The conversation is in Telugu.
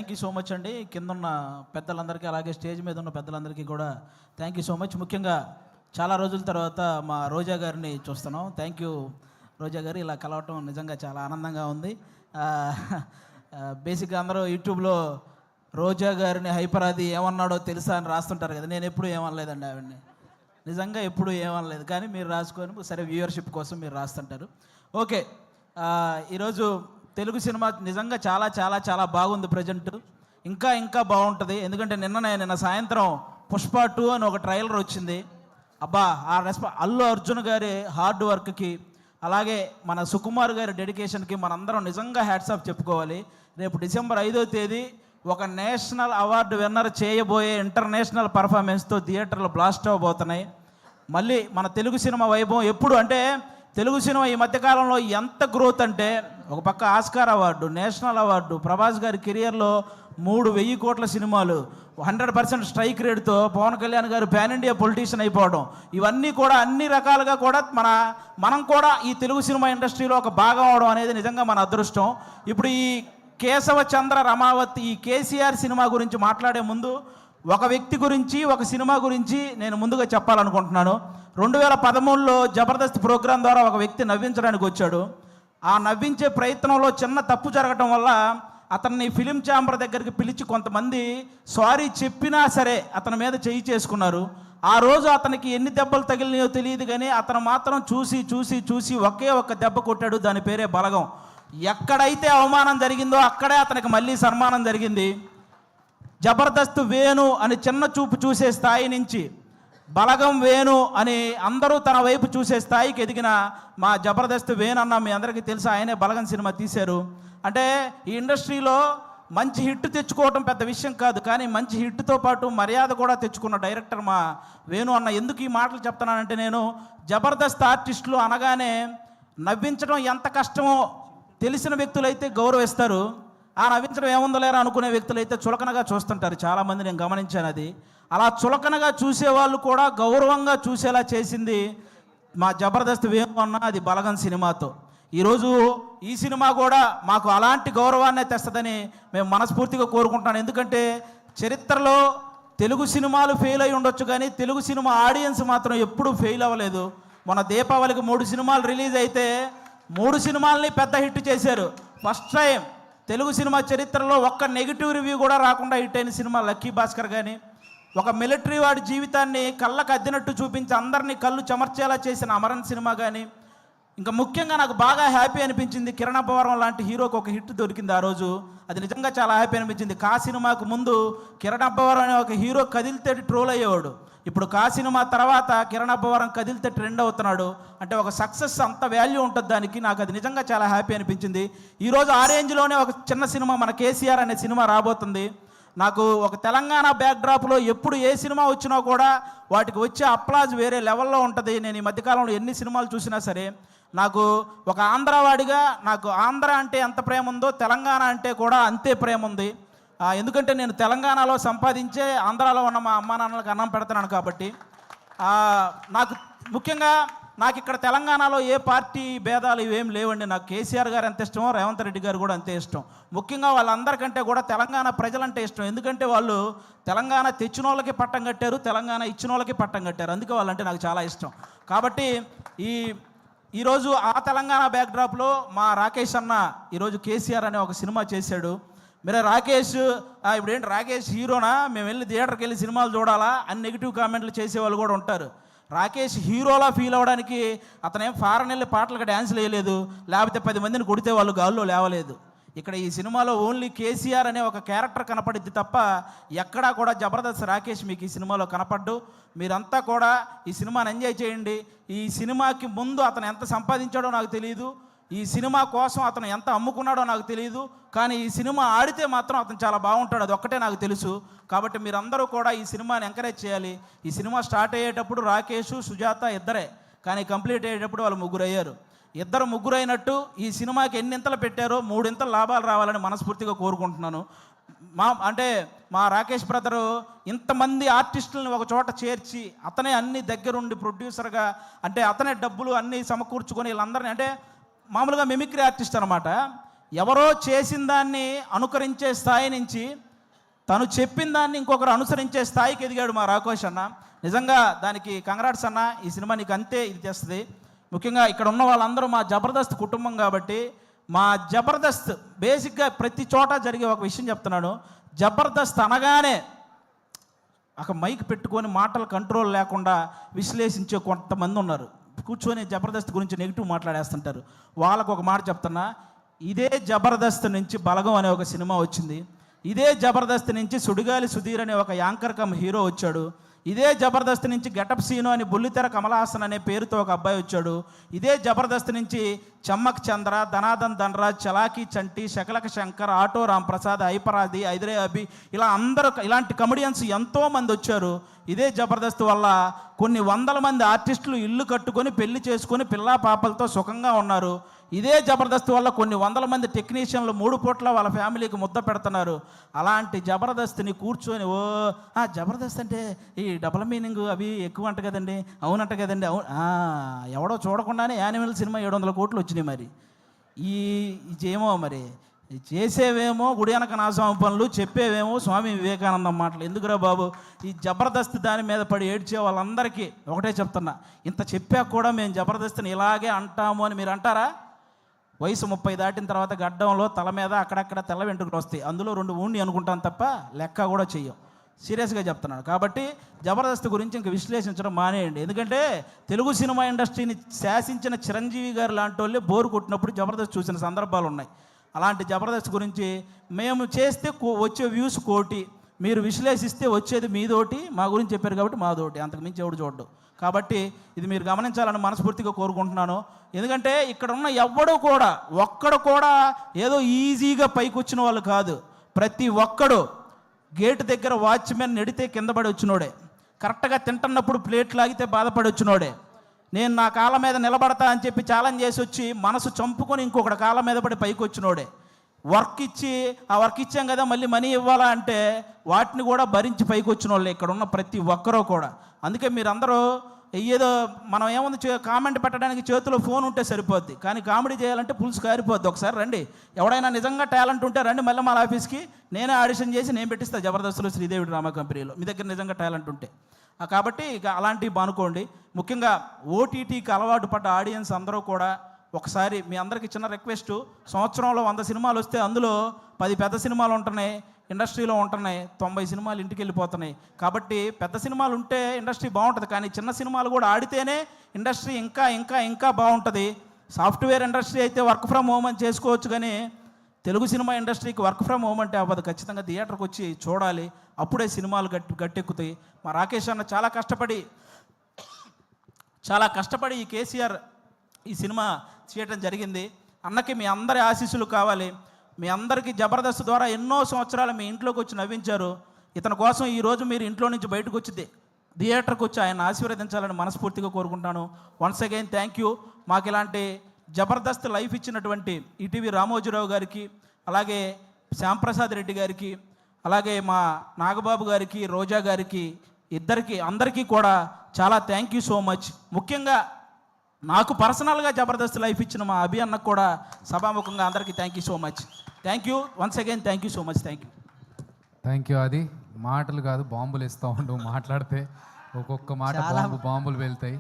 థ్యాంక్ యూ సో మచ్ అండి. కింద ఉన్న పెద్దలందరికీ అలాగే స్టేజ్ మీద ఉన్న పెద్దలందరికీ కూడా థ్యాంక్ యూ సో మచ్. ముఖ్యంగా చాలా రోజుల తర్వాత మా రోజా గారిని చూస్తున్నాం. థ్యాంక్ యూ రోజా గారు, ఇలా కలవటం నిజంగా చాలా ఆనందంగా ఉంది. బేసిక్గా అందరూ యూట్యూబ్లో రోజా గారిని హైపరాది ఏమన్నాడో తెలుసా అని రాస్తుంటారు కదా. నేను ఎప్పుడు ఏమనలేదండి ఆవిడని, నిజంగా ఎప్పుడు ఏమనలేదు. కానీ మీరు రాసుకొని సరే వ్యూవర్షిప్ కోసం మీరు రాస్తుంటారు. ఓకే, ఈరోజు తెలుగు సినిమా నిజంగా చాలా చాలా చాలా బాగుంది. ప్రజెంట్ ఇంకా ఇంకా బాగుంటుంది. ఎందుకంటే నిన్న సాయంత్రం పుష్ప 2 అని ఒక ట్రైలర్ వచ్చింది. అబ్బా, ఆ అల్లు అర్జున్ గారి హార్డ్ వర్క్కి అలాగే మన సుకుమార్ గారి డెడికేషన్కి మనందరం నిజంగా హ్యాట్స్ ఆఫ్ చెప్పుకోవాలి. రేపు డిసెంబర్ 5వ తేదీ ఒక నేషనల్ అవార్డు విన్నర్ చేయబోయే ఇంటర్నేషనల్ పర్ఫార్మెన్స్తో థియేటర్లు బ్లాస్ట్ అవ్వబోతున్నాయి. మళ్ళీ మన తెలుగు సినిమా వైభవం ఎప్పుడు అంటే తెలుగు సినిమా ఈ మధ్యకాలంలో ఎంత గ్రోత్ అంటే, ఒక పక్క Oscar award, national award, Prabhas గారి కెరియర్లో 3,000 కోట్ల సినిమాలు, 100% స్ట్రైక్ రేట్తో పవన్ కళ్యాణ్ గారు పాన్ ఇండియా పొలిటీషియన్ అయిపోవడం, ఇవన్నీ కూడా అన్ని రకాలుగా కూడా మనం కూడా ఈ తెలుగు సినిమా ఇండస్ట్రీలో ఒక భాగం అవడం అనేది నిజంగా మన అదృష్టం. ఇప్పుడు ఈ కేశవ చంద్ర రమావతి ఈ కేసీఆర్ సినిమా గురించి మాట్లాడే ముందు ఒక వ్యక్తి గురించి, ఒక సినిమా గురించి నేను ముందుగా చెప్పాలనుకుంటున్నాను. 2013లో జబర్దస్త్ ప్రోగ్రాం ద్వారా ఒక వ్యక్తి నవ్వించడానికి వచ్చాడు. ఆ నవ్వించే ప్రయత్నంలో చిన్న తప్పు జరగటం వల్ల అతన్ని ఫిలిం ఛాంబర్ దగ్గరికి పిలిచి కొంతమంది సారీ చెప్పినా సరే అతని మీద చేయి చేసుకున్నారు. ఆ రోజు అతనికి ఎన్ని దెబ్బలు తగిలినాయో తెలియదు, కానీ అతను మాత్రం చూసి చూసి చూసి ఒకే ఒక్క దెబ్బ కొట్టాడు. దాని పేరే బలగం. ఎక్కడైతే అవమానం జరిగిందో అక్కడే అతనికి మళ్ళీ సన్మానం జరిగింది. జబర్దస్త్ వేణు అని చిన్న చూపు చూసే స్థాయి నుంచి బలగం వేణు అని అందరూ తన వైపు చూసే స్థాయికి ఎదిగిన మా జబర్దస్త్ వేణు అన్న మీ అందరికీ తెలుసు. ఆయనే బలగం సినిమా తీశారు. అంటే ఈ ఇండస్ట్రీలో మంచి హిట్ తెచ్చుకోవటం పెద్ద విషయం కాదు, కానీ మంచి హిట్తో పాటు మర్యాద కూడా తెచ్చుకున్న డైరెక్టర్ మా వేణు అన్న. ఎందుకు ఈ మాటలు చెప్తున్నానంటే, నేను జబర్దస్త్ ఆర్టిస్టులు అనగానే నవ్వించడం ఎంత కష్టమో తెలిసిన వ్యక్తులైతే గౌరవిస్తారు, ఆ నవ్వించడం ఏముందో లేరా అనుకునే వ్యక్తులైతే చులకనగా చూస్తుంటారు. చాలామంది నేను గమనించాను. అది అలా చులకనగా చూసేవాళ్ళు కూడా గౌరవంగా చూసేలా చేసింది మా జబర్దస్త్ వేణు అన్న, అది బలగం సినిమాతో. ఈరోజు ఈ సినిమా కూడా మాకు అలాంటి గౌరవాన్నే తెస్తుందని మేము మనస్ఫూర్తిగా కోరుకుంటున్నాను. ఎందుకంటే చరిత్రలో తెలుగు సినిమాలు ఫెయిల్ అయి ఉండొచ్చు, కానీ తెలుగు సినిమా ఆడియన్స్ మాత్రం ఎప్పుడూ ఫెయిల్ అవ్వలేదు. మన దీపావళికి 3 సినిమాలు రిలీజ్ అయితే 3 సినిమాలని పెద్ద హిట్ చేశారు. ఫస్ట్ టైం తెలుగు సినిమా చరిత్రలో ఒక్క నెగిటివ్ రివ్యూ కూడా రాకుండా హిట్ అయిన సినిమా లక్కీ భాస్కర్. కానీ ఒక మిలిటరీ వాడి జీవితాన్ని కళ్ళకు అద్దినట్టు చూపించి అందరినీ కళ్ళు చెమర్చేలా చేసిన అమరన్ సినిమా. కానీ ఇంకా ముఖ్యంగా నాకు బాగా హ్యాపీ అనిపించింది, కిరణ్ అబ్బవరం లాంటి హీరోకి ఒక హిట్ దొరికింది ఆ రోజు. అది నిజంగా చాలా హ్యాపీ అనిపించింది. కా సినిమాకు ముందు కిరణ్ అబ్బవరం అనే ఒక హీరో కదిలితే ట్రోల్ అయ్యేవాడు. ఇప్పుడు కా సినిమా తర్వాత కిరణ్ అబ్బవరం కదిలితే ట్రెండ్ అవుతున్నాడు. అంటే ఒక సక్సెస్ అంత వాల్యూ ఉంటుంది దానికి. నాకు అది నిజంగా చాలా హ్యాపీ అనిపించింది. ఈరోజు ఆ రేంజ్లోనే ఒక చిన్న సినిమా మన కేసీఆర్ అనే సినిమా రాబోతుంది. నాకు ఒక తెలంగాణ బ్యాక్డ్రాప్లో ఎప్పుడు ఏ సినిమా వచ్చినా కూడా వాటికి వచ్చే అప్లాజ్ వేరే లెవెల్లో ఉంటుంది. నేను ఈ మధ్యకాలంలో ఎన్ని సినిమాలు చూసినా సరే నాకు ఒక ఆంధ్రవాడిగా నాకు ఆంధ్ర అంటే ఎంత ప్రేమ ఉందో తెలంగాణ అంటే కూడా అంతే ప్రేమ ఉంది. ఎందుకంటే నేను తెలంగాణలో సంపాదించే ఆంధ్రాలో ఉన్న మా అమ్మా నాన్నలకు అన్నం పెడుతున్నాను కాబట్టి. నాకు ముఖ్యంగా నాకు ఇక్కడ తెలంగాణలో ఏ పార్టీ భేదాలు ఇవేం లేవండి. నాకు కేసీఆర్ గారు ఎంత ఇష్టమో రేవంత్ రెడ్డి గారు కూడా అంతే ఇష్టం. ముఖ్యంగా వాళ్ళందరికంటే కూడా తెలంగాణ ప్రజలంటే ఇష్టం. ఎందుకంటే వాళ్ళు తెలంగాణ తెచ్చిన వాళ్ళకి పట్టం కట్టారు, తెలంగాణ ఇచ్చిన వాళ్ళకి పట్టం కట్టారు. అందుకే వాళ్ళంటే నాకు చాలా ఇష్టం. కాబట్టి ఈరోజు ఆ తెలంగాణ బ్యాక్డ్రాప్లో మా రాకేష్ అన్న ఈరోజు కేసీఆర్ అనే ఒక సినిమా చేశాడు. మీరే రాకేష్ ఇప్పుడు ఏంటి రాకేష్ హీరోనా, మేము వెళ్ళి థియేటర్కి వెళ్ళి సినిమాలు చూడాలా అని నెగిటివ్ కామెంట్లు చేసేవాళ్ళు కూడా ఉంటారు. రాకేష్ హీరోలా ఫీల్ అవ్వడానికి అతనేం ఫారెన్ వెళ్ళి పాటలకు డ్యాన్స్లు వేయలేదు, లేకపోతే 10 మందిని కొడితే వాళ్ళు గాల్లో లేవలేదు. ఇక్కడ ఈ సినిమాలో ఓన్లీ కేసీఆర్ అనే ఒక క్యారెక్టర్ కనపడిద్ది తప్ప ఎక్కడా కూడా జబర్దస్త్ రాకేష్ మీకు ఈ సినిమాలో కనపడ్డు. మీరంతా కూడా ఈ సినిమాని ఎంజాయ్ చేయండి. ఈ సినిమాకి ముందు అతను ఎంత సంపాదించాడో నాకు తెలియదు, ఈ సినిమా కోసం అతను ఎంత అమ్ముకున్నాడో నాకు తెలియదు, కానీ ఈ సినిమా ఆడితే మాత్రం అతను చాలా బాగుంటాడు, అది ఒక్కటే నాకు తెలుసు. కాబట్టి మీరందరూ కూడా ఈ సినిమాని ఎంకరేజ్ చేయాలి. ఈ సినిమా స్టార్ట్ అయ్యేటప్పుడు రాకేష్, సుజాత ఇద్దరే, కానీ కంప్లీట్ అయ్యేటప్పుడు వాళ్ళు 3 అయ్యారు. 2 అయినట్టు ఈ సినిమాకి ఎన్నింతలు పెట్టారో 3 ఇంతలు లాభాలు రావాలని మనస్ఫూర్తిగా కోరుకుంటున్నాను. మా రాకేష్ బ్రదరు ఇంతమంది ఆర్టిస్టులను ఒక చోట చేర్చి అతనే అన్ని దగ్గరుండి ప్రొడ్యూసర్గా, అంటే అతనే డబ్బులు అన్నీ సమకూర్చుకొని వీళ్ళందరినీ, అంటే మామూలుగా మిమిక్రీ ఆర్టిస్ట్ అనమాట. ఎవరో చేసిన దాన్ని అనుకరించే స్థాయి నుంచి తను చెప్పిన దాన్ని ఇంకొకరు అనుసరించే స్థాయికి ఎదిగాడు మా రాకోష్ అన్న. నిజంగా దానికి కంగ్రాట్స్ అన్న. ఈ సినిమా నీకు అంతే ఇది చేస్తుంది. ముఖ్యంగా ఇక్కడ ఉన్న వాళ్ళందరూ మా జబర్దస్త్ కుటుంబం కాబట్టి, మా జబర్దస్త్ బేసిక్గా ప్రతి చోట జరిగే ఒక విషయం చెప్తున్నాను. జబర్దస్త్ అనగానే ఒక మైక్ పెట్టుకొని మాటలు కంట్రోల్ లేకుండా విశ్లేషించే కొంతమంది ఉన్నారు. కూర్చొని జబర్దస్త్ గురించి నెగిటివ్ మాట్లాడేస్తుంటారు. వాళ్ళకు ఒక మాట చెప్తున్నా, ఇదే జబర్దస్త్ నుంచి బలగం అనే ఒక సినిమా వచ్చింది. ఇదే జబర్దస్త్ నుంచి సుడిగాలి సుధీర్ అనే ఒక యాంకర్ కమ్ హీరో వచ్చాడు. ఇదే జబర్దస్త్ నుంచి గెటప్ సీను అని బుల్లితెర కమలాసన్ అనే పేరుతో ఒక అబ్బాయి వచ్చాడు. ఇదే జబర్దస్త్ నుంచి చమ్మక్ చంద్ర, ధనాదన్ ధనరాజ్, చలాకీ చంటి, శకలక శంకర్, ఆటో రాంప్రసాద్, ఐపరాది, ఐదరే అభి, ఇలా అందరూ ఇలాంటి కమెడియన్స్ ఎంతోమంది వచ్చారు. ఇదే జబర్దస్త్ వల్ల కొన్ని వందల మంది ఆర్టిస్టులు ఇల్లు కట్టుకొని పెళ్లి చేసుకొని పిల్లా పాపలతో సుఖంగా ఉన్నారు. ఇదే జబర్దస్త్ వల్ల కొన్ని వందల మంది టెక్నీషియన్లు 3 పూట్ల వాళ్ళ ఫ్యామిలీకి ముద్ద పెడుతున్నారు. అలాంటి జబర్దస్త్ని కూర్చొని జబర్దస్త్ అంటే ఈ డబుల్ మీనింగ్ అవి ఎక్కువ అంట కదండి, అవునంట కదండి, అవును ఎవడో చూడకుండానే యానిమల్ సినిమా 700 కోట్లు వచ్చినాయి. మరి ఏమో మరి చేసేవేమో గుడి వెనక నాస్వామి పనులు, చెప్పేవేమో స్వామి వివేకానందం మాటలు. ఎందుకురా బాబు, ఈ జబర్దస్త్ దాని మీద పడి ఏడ్చే వాళ్ళందరికీ ఒకటే చెప్తున్నా, ఇంత చెప్పాక కూడా మేము జబర్దస్త్ని ఇలాగే అంటాము అని మీరు అంటారా? వయసు 30 దాటిన తర్వాత గడ్డంలో తల మీద అక్కడక్కడ తెల్ల వెంట్రుకలు వస్తాయి. అందులో 2 ఊండి అనుకుంటాను తప్ప లెక్క కూడా చెయ్యం. సీరియస్గా చెప్తున్నాను. కాబట్టి జబర్దస్త్ గురించి ఇంక విశ్లేషించడం మానేయండి. ఎందుకంటే తెలుగు సినిమా ఇండస్ట్రీని శాసించిన చిరంజీవి గారు లాంటి వాళ్ళే బోరు కొట్టినప్పుడు జబర్దస్త్ చూసిన సందర్భాలు ఉన్నాయి. అలాంటి జబర్దస్త్ గురించి మేము చేస్తే వచ్చే వ్యూస్ 1 కోటి, మీరు విశ్లేషిస్తే వచ్చేది మీదోటి. మా గురించి చెప్పారు కాబట్టి మాదోటి, అంతకుమించి ఎవడు చూడ్డు. కాబట్టి ఇది మీరు గమనించాలని మనస్ఫూర్తిగా కోరుకుంటున్నాను. ఎందుకంటే ఇక్కడ ఉన్న ఒక్కడు కూడా ఏదో ఈజీగా పైకి వచ్చిన వాళ్ళు కాదు. ప్రతి ఒక్కడు గేటు దగ్గర వాచ్మెన్ నెడితే కింద పడి వచ్చినోడే, కరెక్ట్గా తింటున్నప్పుడు ప్లేట్ లాగితే బాధపడి వచ్చినోడే, నేను నా కాళ్ళ మీద నిలబడతా అని చెప్పి ఛాలెంజ్ చేసి వచ్చి మనసు చంపుకొని ఇంకొకటి కాళ్ళ మీద పడి పైకి వచ్చినోడే, వర్క్ ఇచ్చి ఆ వర్క్ ఇచ్చాం కదా మళ్ళీ మనీ ఇవ్వాలా అంటే వాటిని కూడా భరించి పైకి వచ్చిన వాళ్ళే ఇక్కడ ఉన్న ప్రతి ఒక్కరూ కూడా. అందుకే మీరందరూ ఏదో మనం ఏముంది కామెంట్ పెట్టడానికి చేతిలో ఫోన్ ఉంటే సరిపోద్ది, కానీ కామెడీ చేయాలంటే పులుసు కారిపోద్ది. ఒకసారి రండి, ఎవడైనా నిజంగా టాలెంట్ ఉంటే రండి మళ్ళీ మా ఆఫీస్కి, నేనే ఆడిషన్ చేసి నేను పెట్టిస్తాను జబర్దస్త్లో శ్రీదేవి డ్రామా కంపెనీలో, మీ దగ్గర నిజంగా టాలెంట్ ఉంటే. కాబట్టి ఇక అలాంటివి బానుకోండి. ముఖ్యంగా ఓటీటీకి అలవాటు పడ్డ ఆడియన్స్ అందరూ కూడా ఒకసారి మీ అందరికీ చిన్న రిక్వెస్ట్, సంవత్సరంలో 100 సినిమాలు వస్తే అందులో 10 పెద్ద సినిమాలు ఉంటున్నాయి, ఇండస్ట్రీలో ఉంటున్నాయి, 90 సినిమాలు ఇంటికి వెళ్ళిపోతున్నాయి. కాబట్టి పెద్ద సినిమాలు ఉంటే ఇండస్ట్రీ బాగుంటుంది, కానీ చిన్న సినిమాలు కూడా ఆడితేనే ఇండస్ట్రీ ఇంకా ఇంకా ఇంకా బాగుంటుంది. సాఫ్ట్వేర్ ఇండస్ట్రీ అయితే వర్క్ ఫ్రమ్ హోమ్ అని చేసుకోవచ్చు, కానీ తెలుగు సినిమా ఇండస్ట్రీకి వర్క్ ఫ్రమ్ హోమ్ అంటే అవ్వదు. ఖచ్చితంగా థియేటర్కి వచ్చి చూడాలి, అప్పుడే సినిమాలు గట్టెక్కుతాయి. మా రాకేష్ అన్న చాలా కష్టపడి ఈ కేసీఆర్ ఈ సినిమా చేయటం జరిగింది. అన్నకి మీ అందరి ఆశీస్సులు కావాలి. మీ అందరికీ జబర్దస్త్ ద్వారా ఎన్నో సంవత్సరాలు మీ ఇంట్లోకి వచ్చి నవ్వించారు. ఇతని కోసం ఈరోజు మీరు ఇంట్లో నుంచి బయటకు వచ్చి థియేటర్కి వచ్చి ఆయన ఆశీర్వదించాలని మనస్ఫూర్తిగా కోరుకుంటాను. Once again thank you. మాకు ఇలాంటి జబర్దస్త్ లైఫ్ ఇచ్చినటువంటి ఈటీవీ రామోజీరావు గారికి, అలాగే శ్యాంప్రసాద్ రెడ్డి గారికి, అలాగే మా నాగబాబు గారికి, రోజా గారికి, అందరికీ కూడా చాలా థ్యాంక్ యూ సో మచ్. ముఖ్యంగా నాకు పర్సనల్గా జబర్దస్త్ లైఫ్ ఇచ్చిన మా అభి అన్నకు కూడా సభాముఖంగా అందరికీ thank you so much. Thank you once again, thank you so much. Thank you. అది మాటలు కాదు, బాంబులు ఇస్తూ ఉండు. మాట్లాడితే ఒక్కొక్క మాట బాంబులు వెళ్తాయి.